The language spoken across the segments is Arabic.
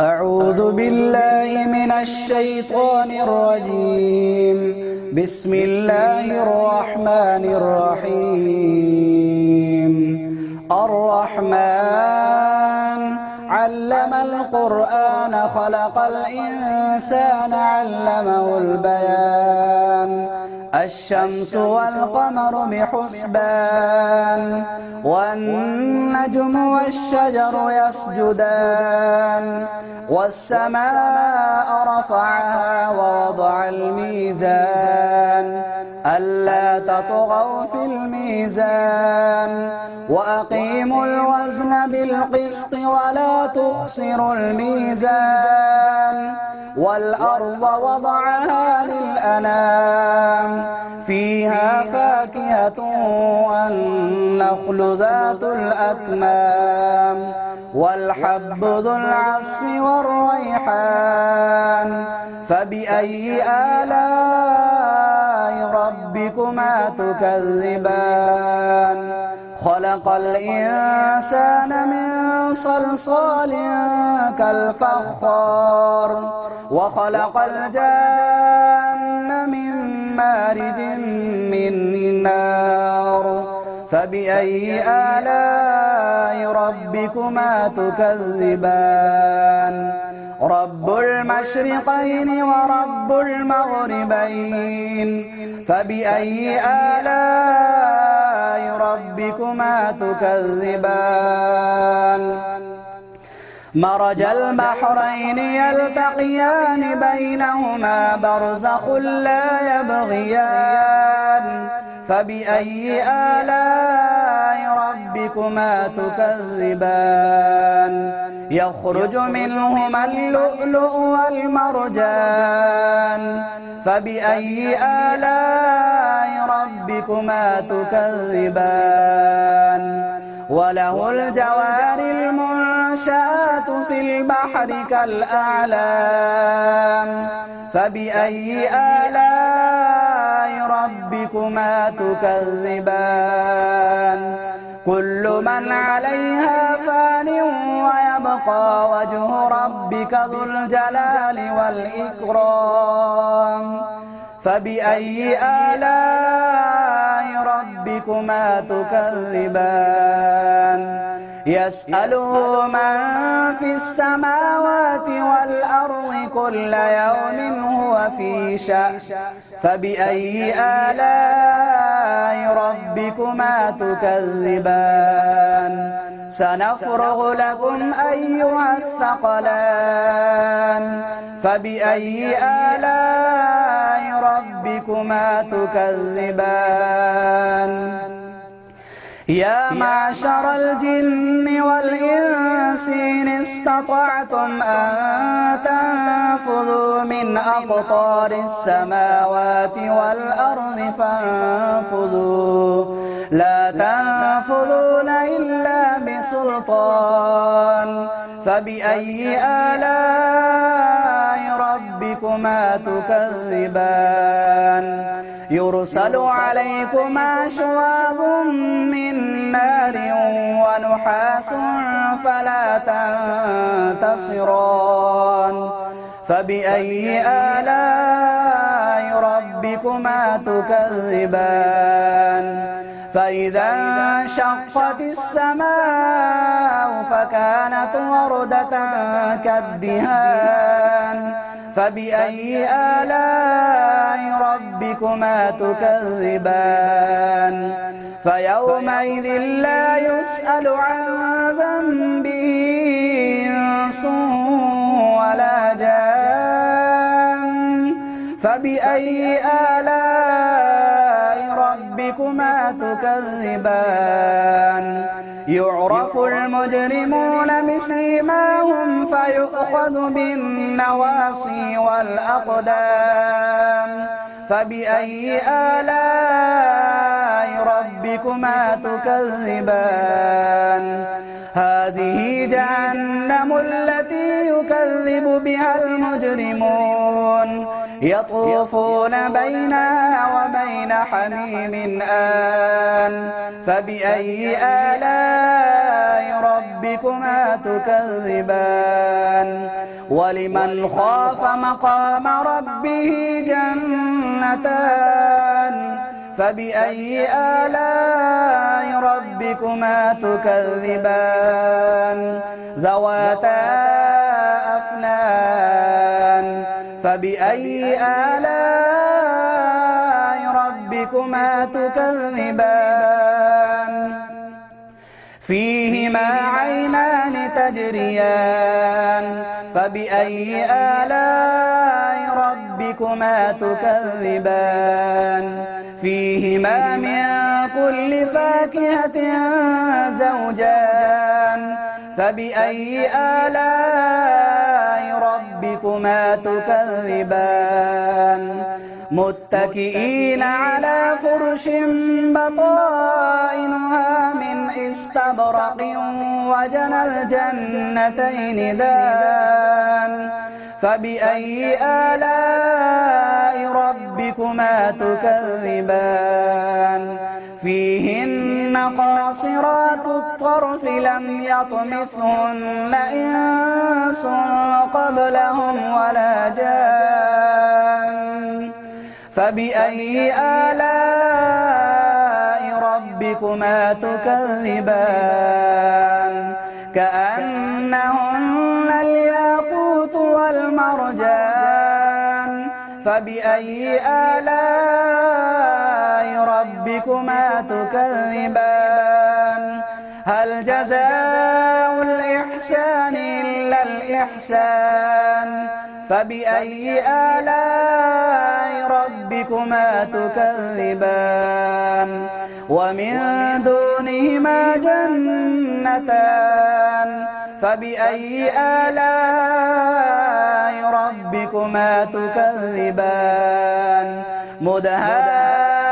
أعوذ بالله من الشيطان الرجيم. بسم الله الرحمن الرحيم. الرحمن علم القرآن خلق الإنسان علمه البيان. الشمس والقمر بحسبان والنجم والشجر يسجدان والسماء رفعها ووضع الميزان ألا تطغوا في الميزان وأقيموا الوزن بالقسط ولا تخسروا الميزان والأرض وضعها للأنام فيها فاكهة والنخل ذات الأكمام والحب ذو العصف والريحان فبأي آلاء ربكما تكذبان خلق الإنسان من صلصال كالفخار وخلق الجان من مارج من نار فبأي آلاء ربكما تكذبان رب المشرقين ورب المغربين فبأي آلاء ربكما تكذبان مرج البحرين يلتقيان بينهما برزخ لا يبغيان فبأي آلاء ربكما تكذبان يخرج منهما اللؤلؤ والمرجان فبأي آلاء ربكما تكذبان وله الجوار المنشآت في البحر كالأعلام فبأي آلاء ربكما تكذبان كل من عليها فان ويبقى وجه ربك ذو الجلال والإكرام فبأي آلاء ربكما تكذبان يسأله من في السماوات والأرض كل يوم هو في شأن فبأي آلاء ربكما تكذبان سنفرغ لكم أيها الثقلان فبأي آلاء ربكما تكذبان يا معشر الجن والإنس إن استطعتم أن تنفذوا من أقطار السماوات والأرض فانفذوا لا تنفذون إلا بسلطان فبأي آلاء ربكما تكذبان يرسل عليكما شواظ من نار ونحاس فلا تنتصران فبأي آلاء ربكما تكذبان فإذا انشقت السماء فكانت وردة كالدهان فبأي آلاء ربكما تكذبان فيومئذ لا يسأل عن ذنبه إنس ولا جان فبأي آلاء ربكما تكذبان يعرف المجرمون بسيماهم فيؤخذ بالنواصي والأقدام فبأي آلاء ربكما تكذبان هذه جهنم التي يكذب بها المجرمون يطوفون بينها وبين حميم آن فبأي آلاء ربكما تكذبان ولمن خاف مقام ربه جنتان فبأي آلاء ربكما تكذبان ذواتا أفنان فبأي آلاء ربكما تكذبان فيهما عينان تجريان فبأي آلاء ربكما تكذبان فيهما من كل فاكهة زوجان فبأي آلاء ربكما تكذبان متكئين على فرش بطائنها من استبرق وجنى الجنتين دان فبأي آلاء ربكما تكذبان فيهن قاصرات الطرف لم يطمثهن إنس قبلهم ولا جان فبأي آلاء ربكما تكذبان كأنهن الياقوت والمرجان فبأي آلاء ربكما تكذبان هل جزاء الإحسان إلا الإحسان فبأي آلاء ربكما تكذبان ومن دونهما جنتان فبأي آلاء ربكما تكذبان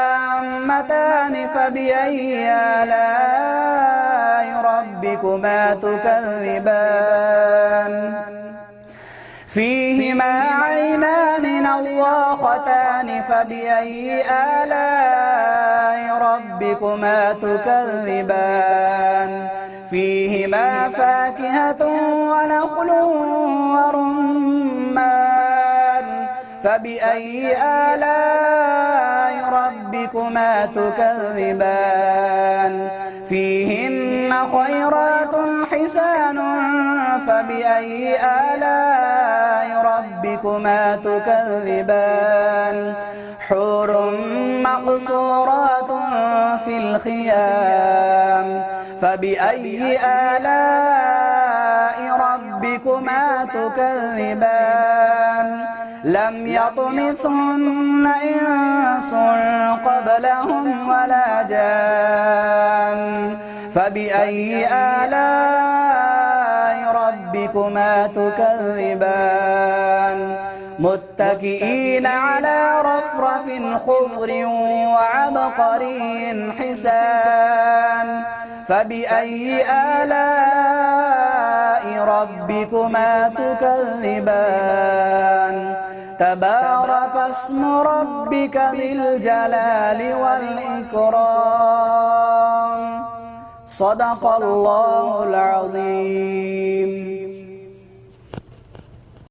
مدهامتان فبأي آلاء ربكما تكذبان فيهما عينان نضاختان فبأي آلاء ربكما تكذبان فيهما فاكهة ونخل ورمان فبأي آلاء ربكما تكذبان فيهن خيرات حسان فبأي آلاء ربكما تكذبان حور مقصورات في الخيام فبأي آلاء ربكما تكذبان لم يطمثهن إنس قبلهم ولا جان فبأي آلاء ربكما تكذبان متكئين على رفرف خضر وعبقري حسان فبأي آلاء ربكما تكذبان تبارك اسم ربك ذي الجلال والإكرام صدق الله العظيم.